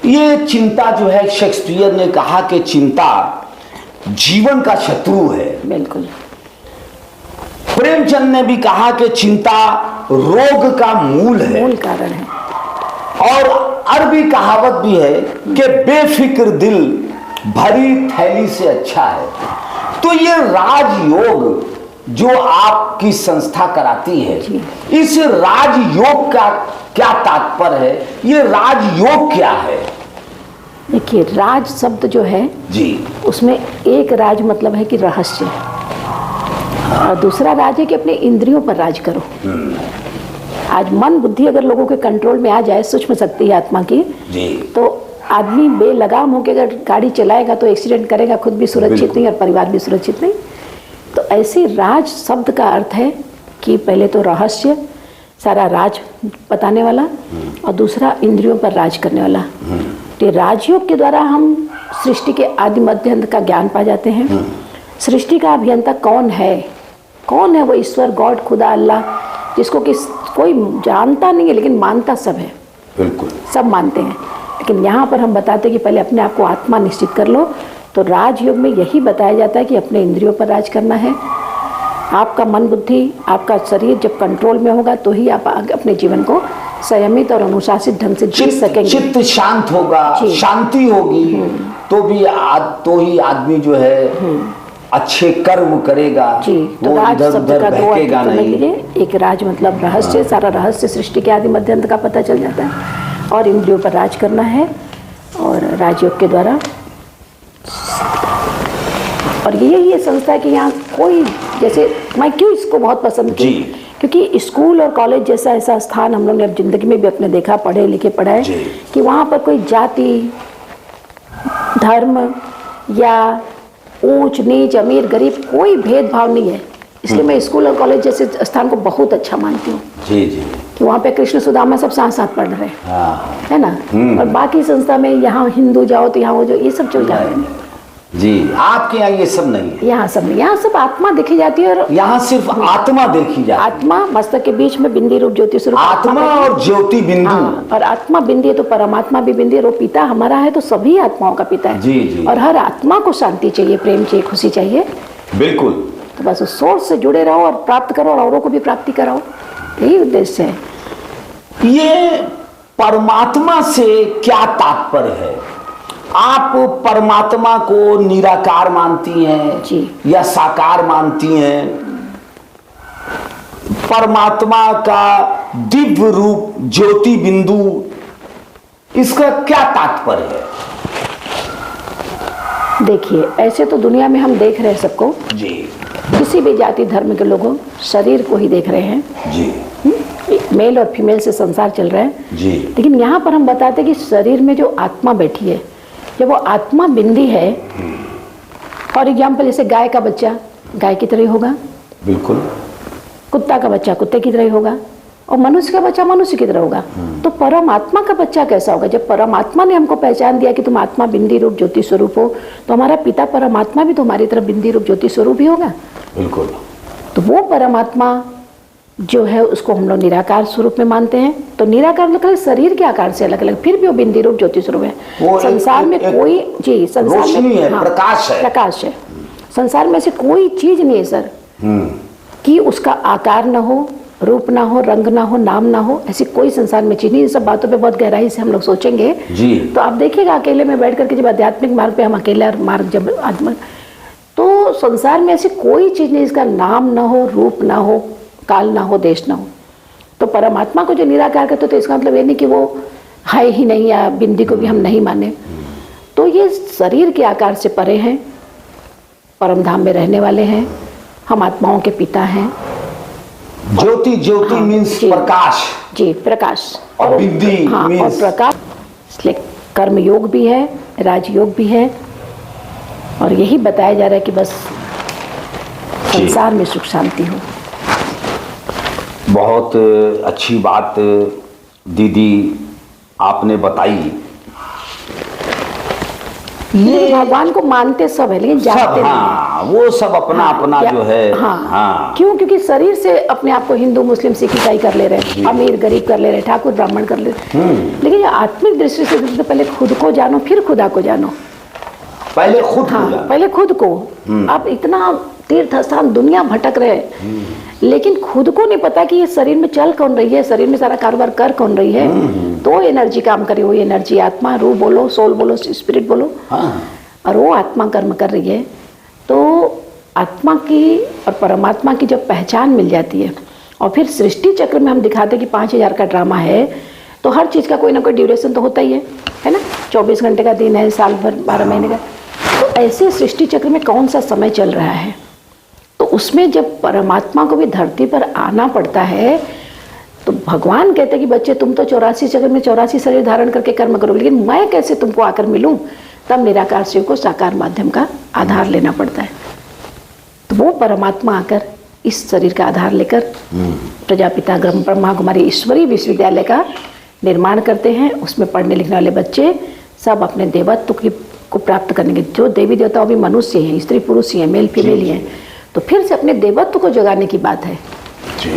ये चिंता जो है, शेक्सपियर ने कहा कि चिंता जीवन का शत्रु है। बिल्कुल। प्रेमचंद ने भी कहा कि चिंता रोग का मूल है, मूल कारण है। और अरबी कहावत भी है कि बेफिक्र दिल भरी थैली से अच्छा है। तो ये राजयोग जो आपकी संस्था कराती है, इस राजयोग का क्या तात्पर्य है? ये राजयोग क्या है? देखिए, राज शब्द जो है जी, उसमें एक राज मतलब है कि रहस्य, और दूसरा राज है कि अपने इंद्रियों पर राज करो। आज मन बुद्धि अगर लोगों के कंट्रोल में आ जाए, सूक्ष्म शक्ति है आत्मा की जी, तो आदमी बेलगाम होकर अगर गाड़ी चलाएगा तो एक्सीडेंट करेगा, खुद भी सुरक्षित नहीं और परिवार भी सुरक्षित नहीं। तो ऐसे राज शब्द का अर्थ है कि पहले तो रहस्य, सारा राज बताने वाला, और दूसरा इंद्रियों पर राज करने वाला। तो राजयोग के द्वारा हम सृष्टि के आदि मध्य अंत का ज्ञान पा जाते हैं। सृष्टि का अभियंता कौन है? कौन है वो ईश्वर, गॉड, खुदा, अल्लाह, जिसको कि कोई जानता नहीं है लेकिन मानता सब है। बिल्कुल, सब मानते हैं। लेकिन यहाँ पर हम बताते हैं कि पहले अपने आप को आत्मा निश्चित कर लो। तो राजयोग में यही बताया जाता है कि अपने इंद्रियों पर राज करना है। आपका मन बुद्धि, आपका शरीर जब कंट्रोल में होगा तो ही आप अपने जीवन को संयमित और अनुशासित ढंग से जी सकेंगे। चित्त शांत होगा, शांति होगी तो ही आदमी जो है अच्छे कर्म करेगा। जी, तो राज शब्द का दो अर्थ समझ लीजिए। एक राज मतलब रहस्य, सारा रहस्य सृष्टि के आदि मध्य अंत का पता चल जाता है, और इंद्रियों पर राज करना है, और राजयोग के द्वारा। और ये संस्था है कि यहाँ कोई, जैसे मैं क्यों इसको बहुत पसंद की, क्योंकि स्कूल और कॉलेज जैसा ऐसा स्थान हम लोग ने अब जिंदगी में भी अपने देखा, पढ़े लिखे पढ़ा है कि वहाँ पर कोई जाति, धर्म या ऊंच नीच, अमीर गरीब, कोई भेदभाव नहीं है। इसलिए मैं स्कूल और कॉलेज जैसे स्थान को बहुत अच्छा मानती हूँ। जी जी, कि वहाँ पे कृष्ण सुदामा सब साथ साथ पढ़ रहे हैं, है ना। और बाकी संस्था में यहाँ हिंदू जाओ तो यहाँ वो जो ये सब चल जा रहे हैं। जी, आपके यहाँ ये सब नहीं है। यहाँ सब नहीं, यहाँ सब आत्मा देखी जाती है, और यहाँ सिर्फ आत्मा देखी जाती है। आत्मा मस्तक के बीच में बिंदी रूप ज्योति स्वरूप आत्मा और ज्योति बिंदु। और आत्मा बिंदी है तो परमात्मा भी बिंदी है। और पिता हमारा है तो सभी आत्माओं का पिता है। जी जी। और हर आत्मा को शांति चाहिए, प्रेम चाहिए, खुशी चाहिए। बिल्कुल। तो बस उस सोर्स से जुड़े रहो और प्राप्त करो, और औरों को भी प्राप्ति कराओ, यही उद्देश्य है। ये परमात्मा से क्या तात्पर्य है? आप परमात्मा को निराकार मानती हैं जी, या साकार मानती हैं? परमात्मा का दिव्य रूप ज्योति बिंदु, इसका क्या तात्पर्य है? देखिए, ऐसे तो दुनिया में हम देख रहे हैं सबको जी, किसी भी जाति धर्म के लोगों शरीर को ही देख रहे हैं जी, मेल और फीमेल से संसार चल रहा है जी। लेकिन यहाँ पर हम बताते हैं कि शरीर में जो आत्मा बैठी है, जब वो आत्मा बिंदी है, फॉर एग्जाम्पल जैसे गाय का बच्चा गाय की तरह ही होगा, बिल्कुल। कुत्ता का बच्चा कुत्ते की तरह ही होगा, और मनुष्य का बच्चा मनुष्य की तरह होगा। तो परमात्मा का बच्चा कैसा होगा? जब परमात्मा ने हमको पहचान दिया कि तुम आत्मा बिंदी रूप ज्योति स्वरूप हो, तो हमारा पिता परमात्मा भी तो हमारी तरह बिंदी रूप ज्योति स्वरूप ही होगा। बिल्कुल। तो वो परमात्मा जो है उसको हम लोग निराकार स्वरूप में मानते हैं। तो निराकार मतलब शरीर के आकार से अलग अलग, फिर भी वो बिंदी रूप ज्योति स्वरूप है। संसार में कोई जी, संसार में है, प्रकाश है, प्रकाश है। संसार में ऐसी कोई चीज नहीं है सर कि उसका आकार ना हो, रूप ना हो, रंग ना हो, नाम ना हो, ऐसी कोई संसार में चीज नहीं। इन सब बातों पे बहुत गहराई से हम लोग सोचेंगे जी। तो आप देखिएगा अकेले में बैठ करके जब आध्यात्मिक मार्ग पे हम अकेला मार्ग जब आत्मा, तो संसार में ऐसी कोई चीज नहीं जिसका नाम ना हो, रूप ना हो, काल ना हो, देश ना हो। तो परमात्मा को जो निराकार करते तो इसका मतलब ये नहीं कि वो है ही नहीं या बिंदी को भी हम नहीं माने। तो ये शरीर के आकार से परे हैं, परम धाम में रहने वाले हैं, हम आत्माओं के पिता हैं। ज्योति, ज्योति मीन्स प्रकाश। जी, प्रकाश। और बिंदी और प्रकाश, इसलिए कर्म योग भी है, राजयोग भी है, और यही बताया जा रहा है कि बस संसार में सुख शांति हो। बहुत अच्छी बात दीदी आपने बताई। ये भगवान को मानते सब है लेकिन सब, जानते नहीं हैं। हाँ, वो सब अपना हाँ, अपना क्या- जो है, हाँ, हाँ, क्यों? क्योंकि शरीर से अपने आप को हिंदू मुस्लिम सिख ईसाई कर ले रहे हैं, अमीर गरीब कर ले रहे हैं, ठाकुर ब्राह्मण कर ले रहे हैं। लेकिन ये आत्मिक दृष्टि से तो पहले खुद को जानो फिर खुदा को जानो। पहले खुद हाँ, को जानो। पहले खुद को। आप इतना तीर्थ स्थान दुनिया भटक रहे हैं, लेकिन खुद को नहीं पता कि ये शरीर में चल कौन रही है, शरीर में सारा कारोबार कर कौन रही है। तो एनर्जी काम करे, वो एनर्जी आत्मा, रूह बोलो, सोल बोलो, स्पिरिट बोलो, हाँ, और वो आत्मा कर्म कर रही है। तो आत्मा की और परमात्मा की जब पहचान मिल जाती है, और फिर सृष्टि चक्र में हम दिखाते कि 5000 का ड्रामा है, तो हर चीज़ का कोई ना कोई ड्यूरेशन तो होता ही है ना। 24 घंटे का दिन है, साल भर 12 महीने का। तो ऐसे सृष्टि चक्र में कौन सा समय चल रहा है, तो उसमें जब परमात्मा को भी धरती पर आना पड़ता है, तो भगवान कहते हैं कि बच्चे तुम तो 84 चक्र में 84 शरीर धारण करके कर्म करो, लेकिन मैं कैसे तुमको आकर मिलूं? तब निराकार शिव को साकार माध्यम का आधार लेना पड़ता है। तो वो परमात्मा आकर इस शरीर का आधार लेकर प्रजापिता ब्रह्मा कुमारी ईश्वरी विश्वविद्यालय का निर्माण करते हैं। उसमें पढ़ने लिखने वाले बच्चे सब अपने देवत्व को प्राप्त करने के, जो देवी देवता वो भी मनुष्य हैं, स्त्री पुरुष ही हैं, मेल फीमेल ही हैं, तो फिर से अपने देवत्व को जगाने की बात है।